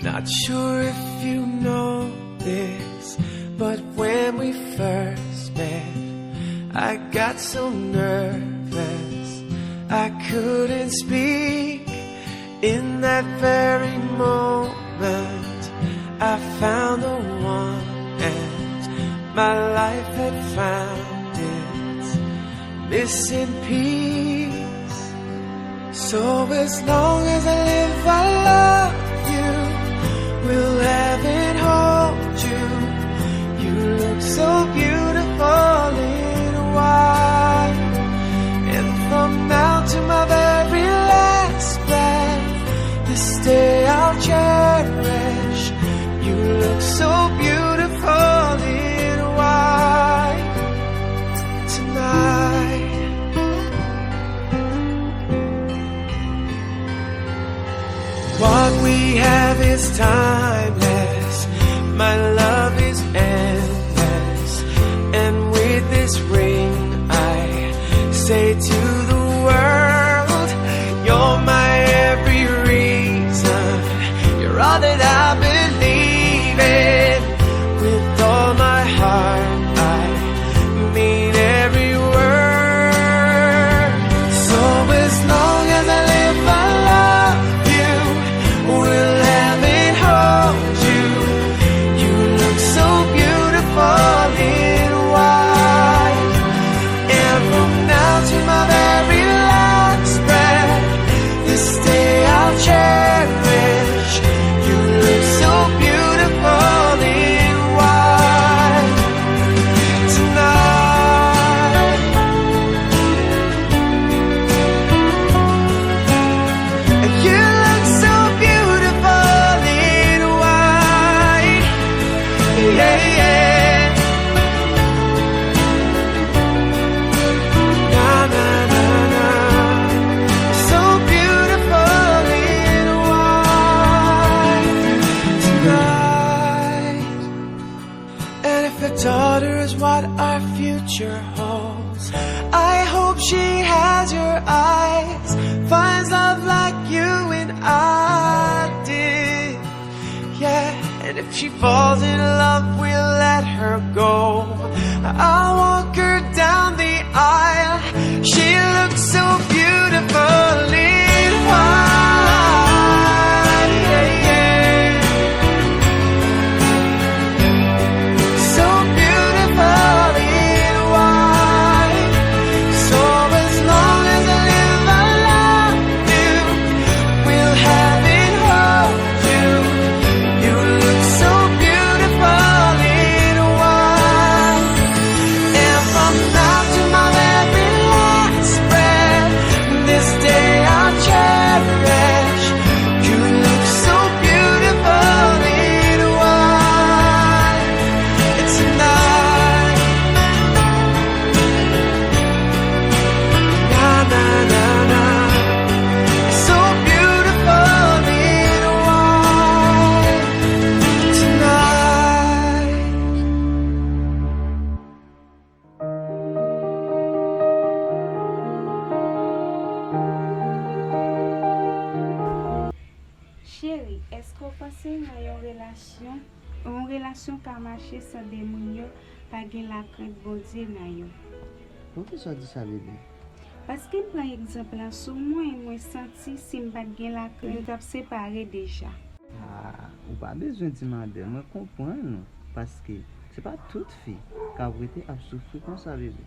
Not sure if you know this, but when we first met, I got so nervous I couldn't speak. In that very moment I found the one, and my life had found its missing piece. So as long as I live, I love you, will have and hold you. You look so beautiful in white, and from now to my very last breath, this day I'll cherish. You look so beautiful in white tonight. What we have is timeless, my love is endless, and with this ring I say to the world, you're my every reason, you're all that I believe in. With all my heart I mean every word. So as long as I live, I love you, will have and hold you. You look so beautiful in white, and from now to my very last breath, this day I'll cherish. You look so beautiful in white tonight. And you look so beautiful in white, yeah, yeah. Na na na na, so beautiful in white tonight. And if a daughter is what our future holds, I hope she has your eyes, finds love like you and I did, yeah. And if she falls in love, we'll let her go. I'll walk her down the aisle. She looks so beautiful in white, yeah, yeah. So beautiful in white. So as long as I live, I love you, will have and hold you. You look so beautiful in white, and from now to my very last breath, this day I'll cherish. You look so beautiful in white tonight. Na na na na, so beautiful in white tonight. Chérie, est-ce qu'on pense à une relation qui a marché sans des mounions, pas de la crainte Bondye dans yo? Pourquoi tu dis ça, bébé? Parce que par exemple, là, sur moi, moi senti si me pas de la crainte, t'a séparé déjà. Ah, ou pas besoin de demander, moi comprendre. Parce que c'est pas toute fille qui a été à souffrir comme ça, bébé.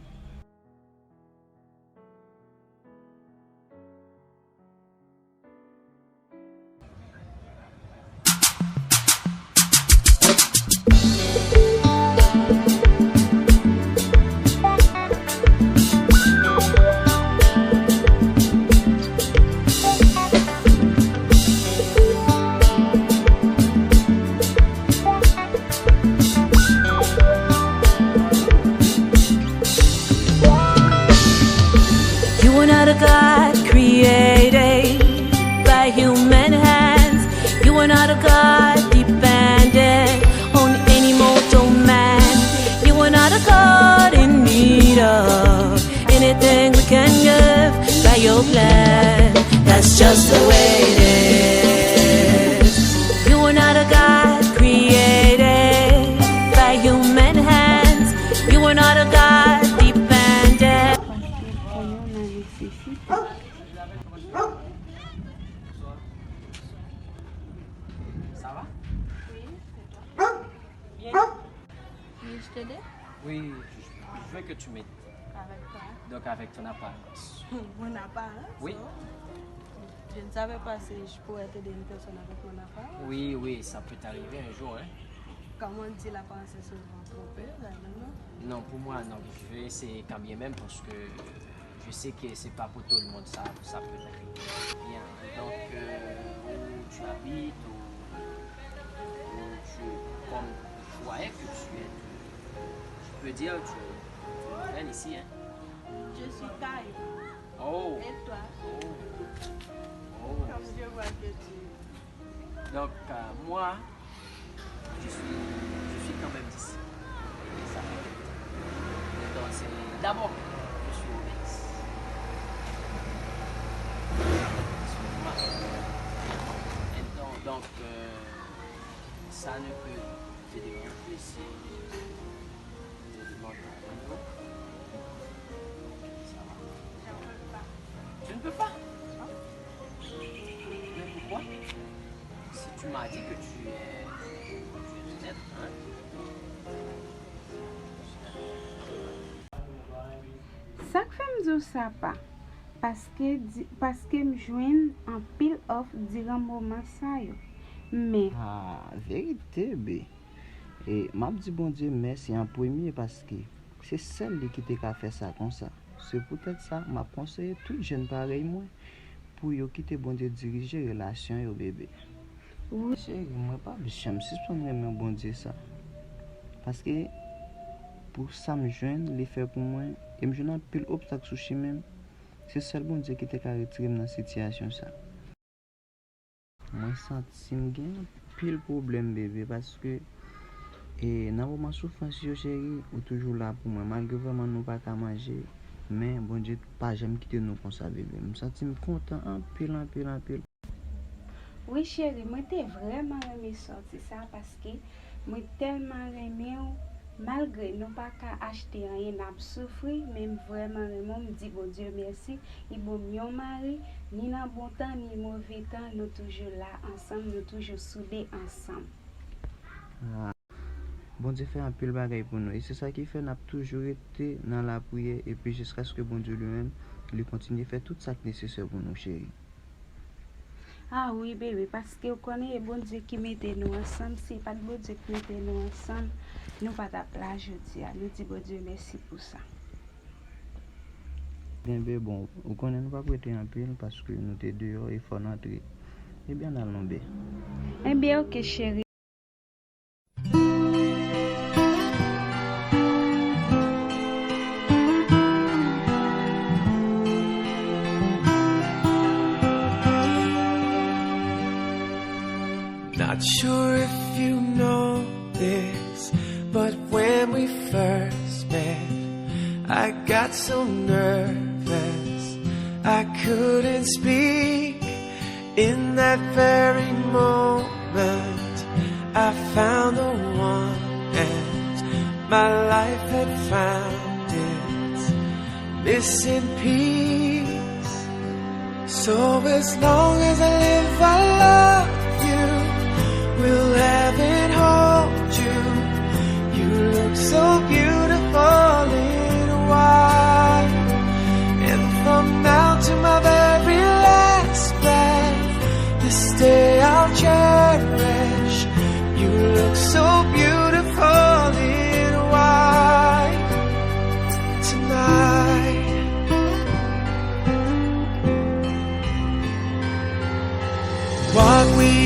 God created by human hands. You are not a God dependent on any mortal man. You are not a God in need of anything we can give by your plan. That's just the way it is. You are not Ça va? Oui, c'est toi. Bien. Puis-je t'aider? Oui, je veux que tu m'aides. Avec quoi? Donc avec ton apparence. Mon apparence? Oui. Je ne savais pas si je pourrais t'aider une personne avec mon apparence. Oui, oui, ça peut t'arriver un jour, hein. Comment on dit l'apparence est souvent trompée, là, non? Non, pour moi, non. Je vais essayer quand bien même parce que je sais que c'est pas pour tout le monde, ça peut arriver. Bien, donc, où tu habites, comme je voyais que tu es, je peux dire, tu es moderne ici, hein. Je suis taille. Oh! Et toi? Oh! Comme je vois que tu... Donc, moi, je suis quand même d'ici. Et ça fait quelque temps. Donc, c'est d'abord, je suis obèse. Donc, ça ne peut te déranger si je te demande ton nom. Ça va. Tu ne peux pas? Mais pourquoi? Si tu m'as dit que tu es honnête, hein? Ça fait me dire ça pas. Parce que me joigne en pile off durant moment ça yo. Mais Ah, vérité, bé. Et m'a dit bon Dieu merci en premier parce que c'est celle qui t'a fait ça comme ça. C'est peut-être ça m'a conseillé tout jeune pareil moi pour yo quitter bon Dieu diriger relation yo bébé. oui, Chérie, moi pas j'aime si je me bon Dieu ça. Parce que pour ça me joindre, les faire pour moi et me joindre pile obstacle sous chemin. C'est seul bon Dieu qui t'a retiré dans cette situation ça. Moi senti me gagne pile problème bébé parce que et dans moment souffrance yo chérie ou toujours là pour moi malgré vraiment nous pas qu'à manger mais bon Dieu pas jamais quitter nous comme ça bébé. Me senti me content en pile. oui chérie, moi t'ai vraiment aimé sortir ça parce que moi tellement aimé malgré nous pas qu'à acheter rien n'a souffrir même vraiment me dit bon Dieu merci il bon mieux mari ni dans bon temps ni mauvais temps nous toujours là ensemble nous toujours soudés ensemble. Ah. Bon Dieu fait un pile bagaille pour nous et c'est ça qui fait n'a toujours été dans la prière et puis jusqu'à ce que bon Dieu lui-même lui continue faire tout ça qui est nécessaire pour nous chérie. Ah oui bébé parce que vous connaissez bon Dieu qui mettait nous ensemble c'est pas bon Dieu qui mettait nous ensemble nous pas ta place aujourd'hui nous dit bon Dieu merci pour ça. Bien bon, vous connaissez nous pas prêter un pile parce que nous t'es dehors il faut entrer. Et bien dans l'ombre. Eh bien OK chérie. Not sure if you know this, but when we first met, I got so nervous I couldn't speak. In that very moment, I found the one, and my life had found its missing piece. So as long as I live, I love you. Will have and hold you. You look so beautiful in white, and from now to my very last breath, this day I'll cherish. You look so beautiful in white tonight. What we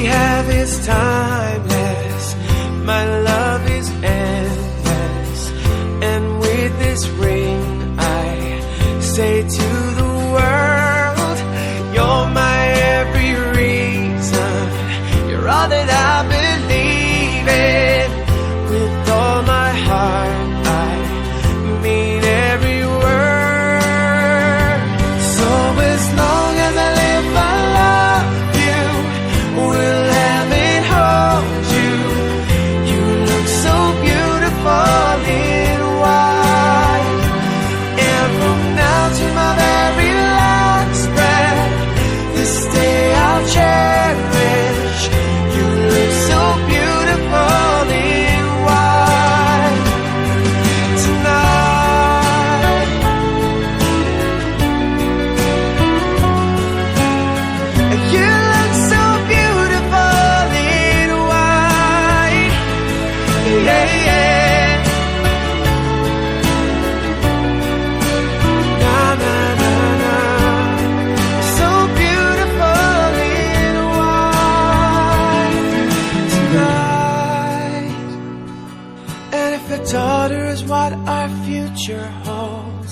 what our future holds.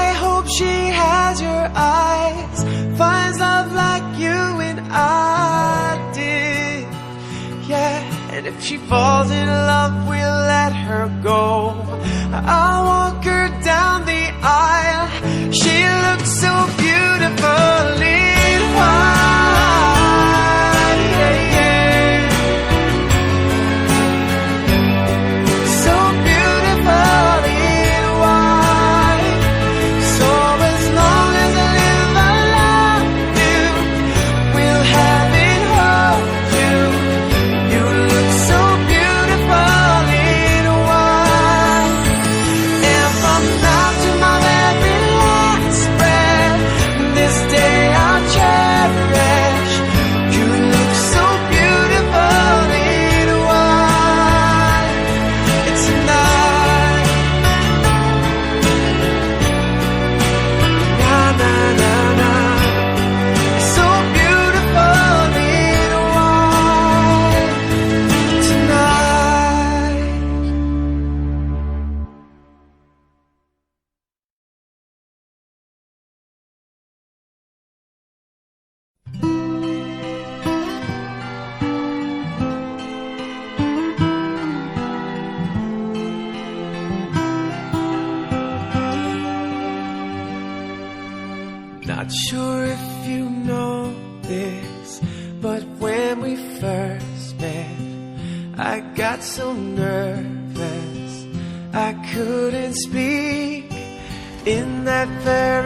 I hope she has your eyes, finds love like you and I did. Yeah, and if she falls in love, we'll let her go. I'll walk her down the aisle. She looks so beautiful in white. Yeah, yeah. So beautiful in white. So as long as I live, I love you. We'll have it hold you. You look so beautiful in white. And from now to my very last breath, this day I'll cherish. You look so beautiful in white. It's tonight. Na na na na. So beautiful in white tonight. Not sure if you know this, but when we first met, I got so nervous I couldn't speak. In that very